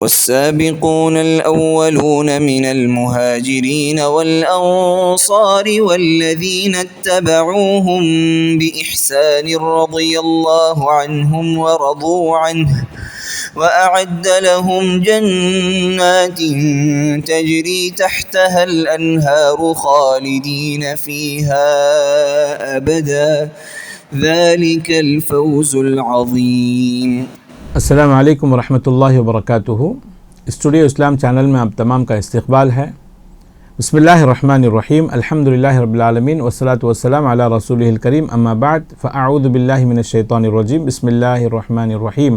والسابقون الأولون من المهاجرين والأنصار والذين اتبعوهم بإحسان رضي الله عنهم ورضوا عنه وأعد لهم جنات تجري تحتها الأنهار خالدين فيها أبدا ذلك الفوز العظيم۔ السلام علیکم ورحمۃ اللہ وبرکاتہ۔ اسٹوڈیو اسلام چینل میں آپ تمام کا استقبال ہے۔ بسم اللہ الرحمن الرحیم، الحمدللہ رب العالمین والصلاة والسلام علی رسولہ الکریم، اما بعد فاعوذ باللہ من الشیطان الرجیم، بسم اللہ الرحمن الرحیم۔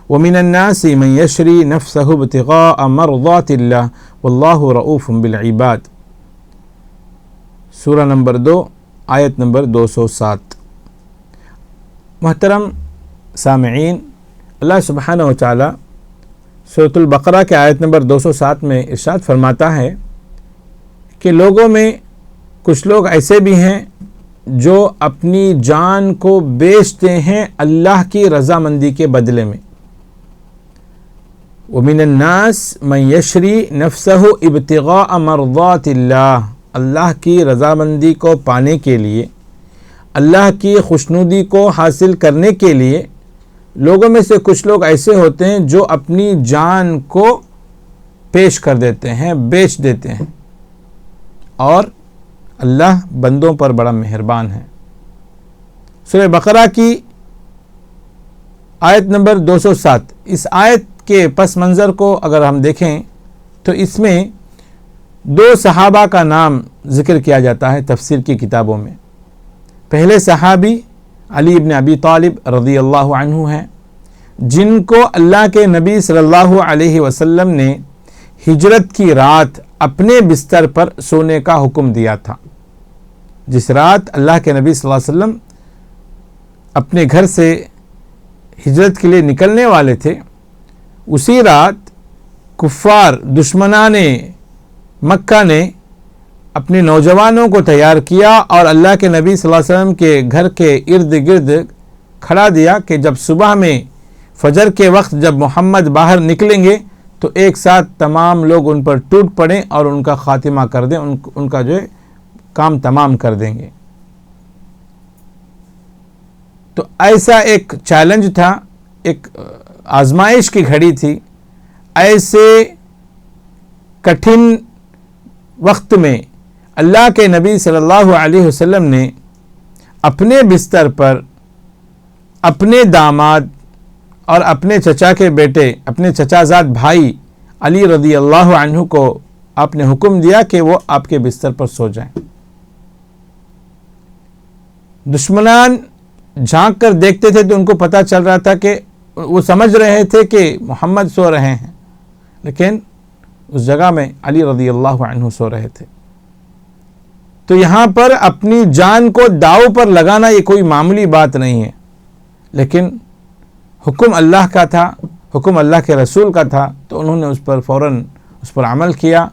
ومن الناس من یشری نفسہ ابتغاء مرضات اللہ واللہ رؤوف بالعباد۔ سورہ نمبر 2 آیت نمبر 207۔ محترم سامعین، اللہ سبحانہ و تعالی سورۃ البقرہ کے آیت نمبر 207 میں ارشاد فرماتا ہے کہ لوگوں میں کچھ لوگ ایسے بھی ہیں جو اپنی جان کو بیچتے ہیں اللہ کی رضامندی کے بدلے میں۔ وَمِنَ النَّاسِ مَن يَشْرِي نَفْسَهُ ابْتِغَاءَ مَرْضَاتِ اللَّهِ، اللہ کی رضامندی کو پانے کے لیے، اللہ کی خوشنودی کو حاصل کرنے کے لیے لوگوں میں سے کچھ لوگ ایسے ہوتے ہیں جو اپنی جان کو پیش کر دیتے ہیں، بیچ دیتے ہیں، اور اللہ بندوں پر بڑا مہربان ہے۔ سورہ بقرہ کی آیت نمبر 207، اس آیت کے پس منظر کو اگر ہم دیکھیں تو اس میں 2 صحابہ کا نام ذکر کیا جاتا ہے تفسیر کی کتابوں میں۔ پہلے صحابی علی ابن ابی طالب رضی اللہ عنہ ہیں، جن کو اللہ کے نبی صلی اللہ علیہ وسلم نے ہجرت کی رات اپنے بستر پر سونے کا حکم دیا تھا۔ جس رات اللہ کے نبی صلی اللہ علیہ وسلم اپنے گھر سے ہجرت کے لیے نکلنے والے تھے، اسی رات کفار دشمنان مکہ نے اپنے نوجوانوں کو تیار کیا اور اللہ کے نبی صلی اللہ علیہ وسلم کے گھر کے ارد گرد کھڑا دیا کہ جب صبح میں فجر کے وقت جب محمد باہر نکلیں گے تو ایک ساتھ تمام لوگ ان پر ٹوٹ پڑیں اور ان کا خاتمہ کر دیں، ان کا جو ہے کام تمام کر دیں گے۔ تو ایسا ایک چیلنج تھا، ایک آزمائش کی گھڑی تھی۔ ایسے کٹھن وقت میں اللہ کے نبی صلی اللہ علیہ وسلم نے اپنے بستر پر اپنے داماد اور اپنے چچا کے بیٹے، اپنے چچا زاد بھائی علی رضی اللہ عنہ کو آپ نے حکم دیا کہ وہ آپ کے بستر پر سو جائیں۔ دشمنان جھانک کر دیکھتے تھے تو ان کو پتہ چل رہا تھا کہ وہ سمجھ رہے تھے کہ محمد سو رہے ہیں، لیکن اس جگہ میں علی رضی اللہ عنہ سو رہے تھے۔ تو یہاں پر اپنی جان کو داؤ پر لگانا یہ کوئی معمولی بات نہیں ہے، لیکن حکم اللہ کا تھا، حکم اللہ کے رسول کا تھا، تو انہوں نے اس پر فوراً اس پر عمل کیا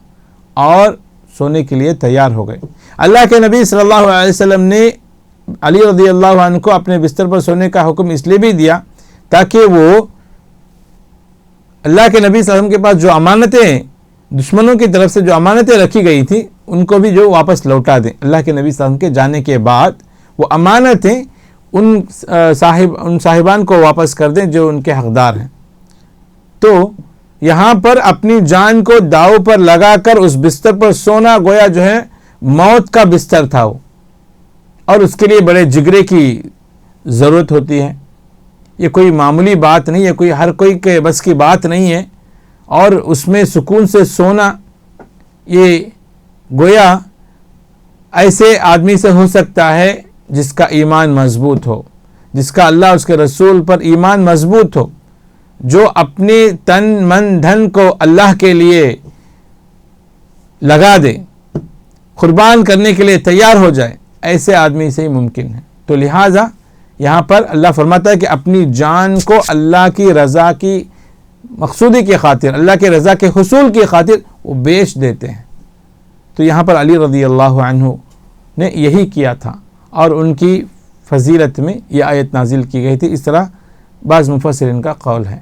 اور سونے کے لیے تیار ہو گئے۔ اللہ کے نبی صلی اللہ علیہ وسلم نے علی رضی اللہ عنہ کو اپنے بستر پر سونے کا حکم اس لیے بھی دیا تاکہ وہ اللہ کے نبی صلی اللہ علیہ وسلم کے پاس جو امانتیں، دشمنوں کی طرف سے جو امانتیں رکھی گئی تھیں، ان کو بھی جو واپس لوٹا دیں۔ اللہ کے نبی صلی اللہ علیہ وسلم کے جانے کے بعد وہ امانتیں ان صاحبان کو واپس کر دیں جو ان کے حقدار ہیں۔ تو یہاں پر اپنی جان کو داؤ پر لگا کر اس بستر پر سونا گویا جو ہے موت کا بستر تھا وہ، اور اس کے لیے بڑے جگرے کی ضرورت ہوتی ہے۔ یہ کوئی معمولی بات نہیں ہے، کوئی ہر کوئی کے بس کی بات نہیں ہے، اور اس میں سکون سے سونا یہ گویا ایسے آدمی سے ہو سکتا ہے جس کا ایمان مضبوط ہو، جس کا اللہ اس کے رسول پر ایمان مضبوط ہو، جو اپنے تن من دھن کو اللہ کے لیے لگا دے، قربان کرنے کے لیے تیار ہو جائے، ایسے آدمی سے ہی ممکن ہے۔ تو لہٰذا یہاں پر اللہ فرماتا ہے کہ اپنی جان کو اللہ کی رضا کی مقصودی کی خاطر، اللہ کے رضا کے حصول کی خاطر وہ بیچ دیتے ہیں۔ تو یہاں پر علی رضی اللہ عنہ نے یہی کیا تھا، اور ان کی فضیلت میں یہ آیت نازل کی گئی تھی، اس طرح بعض مفسرین کا قول ہے۔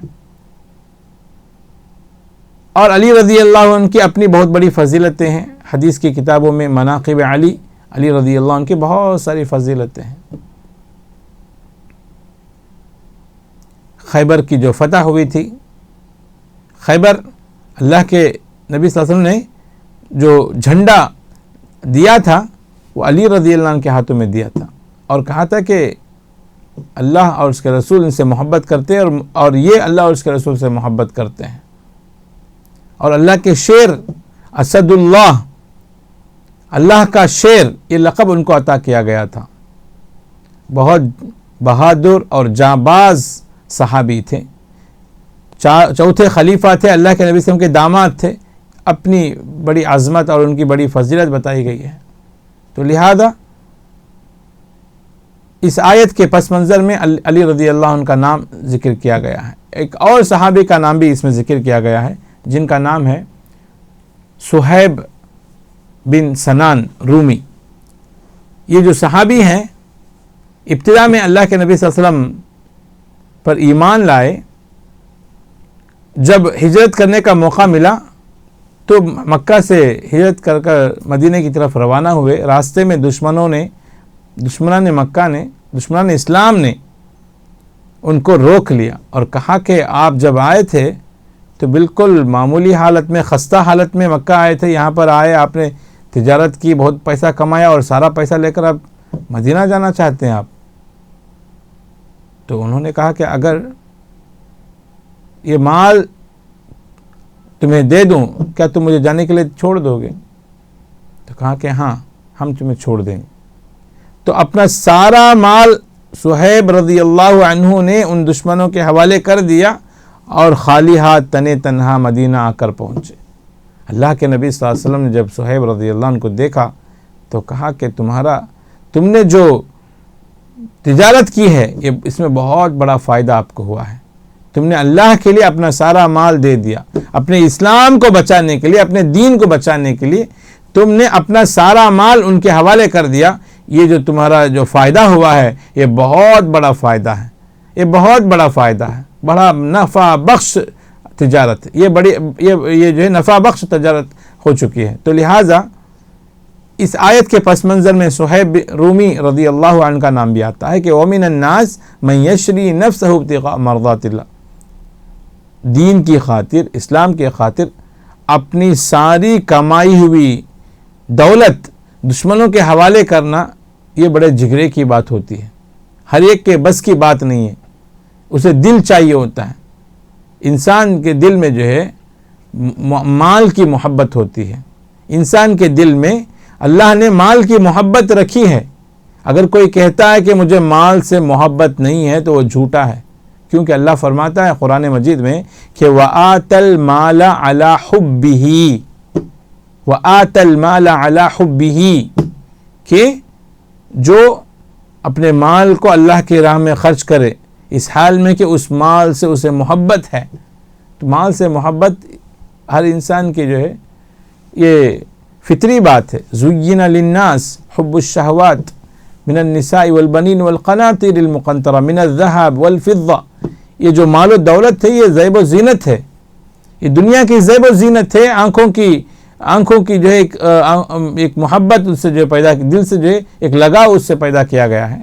اور علی رضی اللہ عنہ کی اپنی بہت بڑی فضیلتیں ہیں. حدیث کی کتابوں میں مناقب علی رضی اللہ عنہ کی بہت ساری فضیلتیں ہیں. خیبر کی جو فتح ہوئی تھی، خیبر اللہ کے نبی صلی اللہ علیہ وسلم نے جو جھنڈا دیا تھا وہ علی رضی اللہ عنہ کے ہاتھوں میں دیا تھا، اور کہا تھا کہ اللہ اور اس کے رسول ان سے محبت کرتے ہیں اور یہ اللہ اور اس کے رسول سے محبت کرتے ہیں. اور اللہ کے شیر اسد اللہ کا شیر، یہ لقب ان کو عطا کیا گیا تھا. بہت بہادر اور جانباز صحابی تھے، چوتھے خلیفہ تھے، اللہ کے نبی صلی اللہ علیہ وسلم کے داماد تھے. اپنی بڑی عظمت اور ان کی بڑی فضیلت بتائی گئی ہے. تو لہذا اس آیت کے پس منظر میں علی رضی اللہ عنہ کا نام ذکر کیا گیا ہے. ایک اور صحابی کا نام بھی اس میں ذکر کیا گیا ہے جن کا نام ہے صہیب بن سنان رومی. یہ جو صحابی ہیں ابتدا میں اللہ کے نبی صلی اللہ علیہ وسلم پر ایمان لائے. جب ہجرت کرنے کا موقع ملا تو مکہ سے ہجرت کر کر مدینہ کی طرف روانہ ہوئے. راستے میں دشمنان اسلام نے ان کو روک لیا اور کہا کہ آپ جب آئے تھے تو بالکل معمولی حالت میں، خستہ حالت میں مکہ آئے تھے، یہاں پر آئے، آپ نے تجارت کی، بہت پیسہ کمایا اور سارا پیسہ لے کر آپ مدینہ جانا چاہتے ہیں آپ. تو انہوں نے کہا کہ اگر یہ مال تمہیں دے دوں کیا تم مجھے جانے کے لیے چھوڑ دو گے؟ تو کہا کہ ہاں ہم تمہیں چھوڑ دیں گے. تو اپنا سارا مال صہیب رضی اللہ عنہ نے ان دشمنوں کے حوالے کر دیا اور خالی ہاتھ تنے تنہا مدینہ آ کر پہنچے. اللہ کے نبی صلی اللہ علیہ وسلم نے جب صہیب رضی اللہ عنہ کو دیکھا تو کہا کہ تم نے جو تجارت کی ہے یہ اس میں بہت بڑا فائدہ آپ کو ہوا ہے. تم نے اللہ کے لیے اپنا سارا مال دے دیا، اپنے اسلام کو بچانے کے لیے، اپنے دین کو بچانے کے لیے تم نے اپنا سارا مال ان کے حوالے کر دیا. یہ جو تمہارا جو فائدہ ہوا ہے یہ بہت بڑا فائدہ ہے، یہ بہت بڑا فائدہ ہے، بڑا نفع بخش تجارت، یہ جو ہے نفع بخش تجارت ہو چکی ہے. تو لہٰذا اس آیت کے پس منظر میں صہیب رومی رضی اللہ عنہ کا نام بھی آتا ہے کہ وَمِنَ النَّاسِ مَن يَشْرِي نَفْسَهُ ابْتِغَاءَ مَرْضَاتِ اللَّهِ. دین کی خاطر، اسلام کی خاطر اپنی ساری کمائی ہوئی دولت دشمنوں کے حوالے کرنا یہ بڑے جگرے کی بات ہوتی ہے. ہر ایک کے بس کی بات نہیں ہے، اسے دل چاہیے ہوتا ہے. انسان کے دل میں جو ہے مال کی محبت ہوتی ہے. انسان کے دل میں اللہ نے مال کی محبت رکھی ہے. اگر کوئی کہتا ہے کہ مجھے مال سے محبت نہیں ہے تو وہ جھوٹا ہے، کیونکہ اللہ فرماتا ہے قرآن مجید میں کہ وَآتَ الْمَالَ عَلَى حُبِّهِ وَآتَ الْمَالَ عَلَى حُبِّهِ، کہ جو اپنے مال کو اللہ کی راہ میں خرچ کرے اس حال میں کہ اس مال سے اسے محبت ہے. تو مال سے محبت ہر انسان کی جو ہے یہ فطری بات ہے. زُيِّنَ لِلنَّاسِ حُبُّ الشَّهَوَاتِ من النساء والبنین والقناطیر المقنطرہ من الذهب والفضة. یہ جو مال و دولت ہے یہ زیب و زینت ہے، یہ دنیا کی زیب و زینت ہے. آنکھوں کی جو ہے ایک محبت اس سے جو پیدا، دل سے جو ہے ایک لگاؤ اس سے پیدا کیا گیا ہے.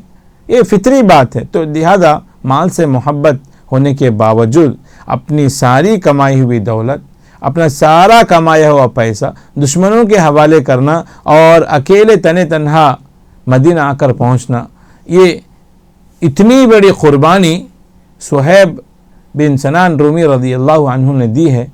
یہ فطری بات ہے. تو لہذا مال سے محبت ہونے کے باوجود اپنی ساری کمائی ہوئی دولت، اپنا سارا کمایا ہوا پیسہ دشمنوں کے حوالے کرنا اور اکیلے تنے تنہا مدینہ آ کر پہنچنا، یہ اتنی بڑی قربانی صہیب بن سنان رومی رضی اللہ عنہ نے دی ہے.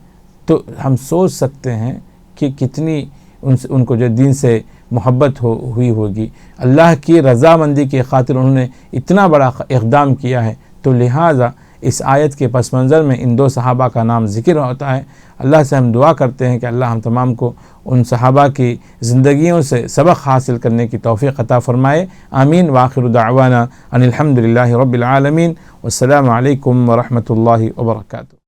تو ہم سوچ سکتے ہیں کہ کتنی ان کو جو دین سے محبت ہوئی ہوگی. اللہ کی رضامندی کی خاطر انہوں نے اتنا بڑا اقدام کیا ہے. تو لہٰذا اس آیت کے پس منظر میں ان دو صحابہ کا نام ذکر ہوتا ہے. اللہ سے ہم دعا کرتے ہیں کہ اللہ ہم تمام کو ان صحابہ کی زندگیوں سے سبق حاصل کرنے کی توفیق عطا فرمائے. آمین. وآخر دعوانا ان الحمد للہ رب العالمین. والسلام علیکم ورحمۃ اللہ وبرکاتہ.